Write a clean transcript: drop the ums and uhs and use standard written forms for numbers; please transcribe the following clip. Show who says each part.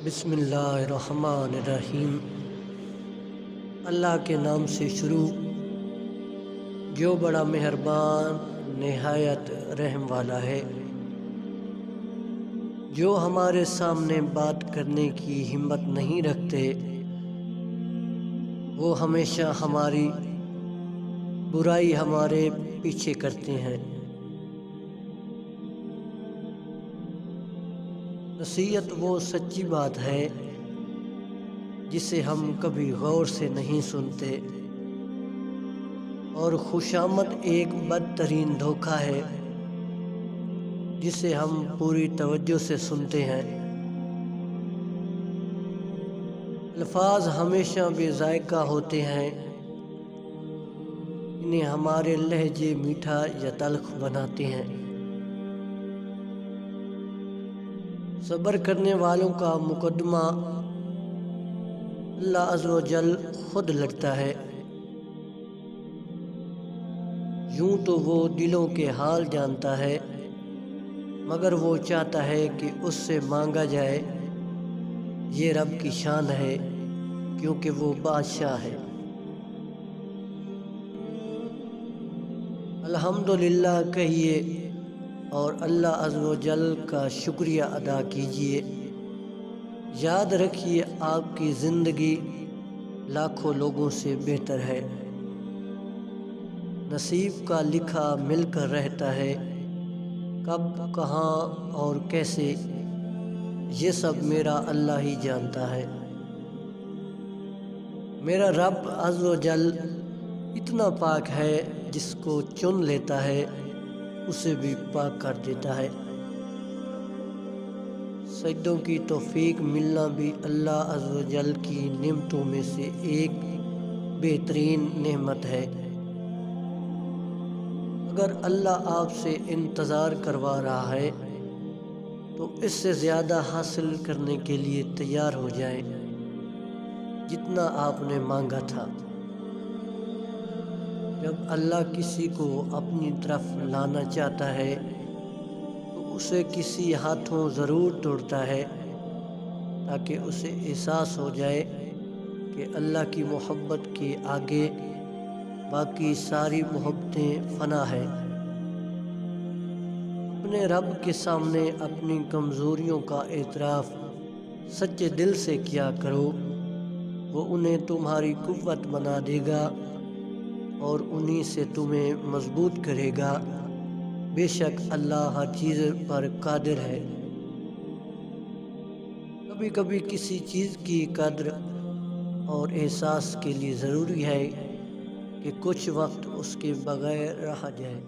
Speaker 1: بسم اللہ الرحمن الرحیم۔ اللہ کے نام سے شروع جو بڑا مہربان نہایت رحم والا ہے، جو ہمارے سامنے بات کرنے کی ہمت نہیں رکھتے، وہ ہمیشہ ہماری برائی ہمارے پیچھے کرتے ہیں۔ نصیحت وہ سچی بات ہے جسے ہم کبھی غور سے نہیں سنتے، اور خوشامد ایک بدترین دھوکہ ہے جسے ہم پوری توجہ سے سنتے ہیں۔ الفاظ ہمیشہ بے ذائقہ ہوتے ہیں، انہیں ہمارے لہجے میٹھا یا تلخ بناتے ہیں۔ صبر کرنے والوں کا مقدمہ اللہ عز و جل خود لڑتا ہے۔ یوں تو وہ دلوں کے حال جانتا ہے، مگر وہ چاہتا ہے کہ اس سے مانگا جائے۔ یہ رب کی شان ہے، کیونکہ وہ بادشاہ ہے۔ الحمدللہ کہیے اور اللہ عز و جل کا شکریہ ادا کیجیے۔ یاد رکھیے آپ کی زندگی لاکھوں لوگوں سے بہتر ہے۔ نصیب کا لکھا مل کر رہتا ہے، کب کہاں اور کیسے یہ سب میرا اللہ ہی جانتا ہے۔ میرا رب عز و جل اتنا پاک ہے، جس کو چن لیتا ہے اسے بھی پاک کر دیتا ہے۔ سجدوں کی توفیق ملنا بھی اللہ عز و جل کی نعمتوں میں سے ایک بہترین نعمت ہے۔ اگر اللہ آپ سے انتظار کروا رہا ہے تو اس سے زیادہ حاصل کرنے کے لیے تیار ہو جائیں جتنا آپ نے مانگا تھا۔ جب اللہ کسی کو اپنی طرف لانا چاہتا ہے تو اسے کسی ہاتھوں ضرور توڑتا ہے، تاکہ اسے احساس ہو جائے کہ اللہ کی محبت کے آگے باقی ساری محبتیں فنا ہیں۔ اپنے رب کے سامنے اپنی کمزوریوں کا اعتراف سچے دل سے کیا کرو، وہ انہیں تمہاری قوت بنا دے گا اور انہی سے تمہیں مضبوط کرے گا۔ بے شک اللہ ہر چیز پر قادر ہے۔ کبھی کبھی کسی چیز کی قدر اور احساس کے لیے ضروری ہے کہ کچھ وقت اس کے بغیر رہا جائے۔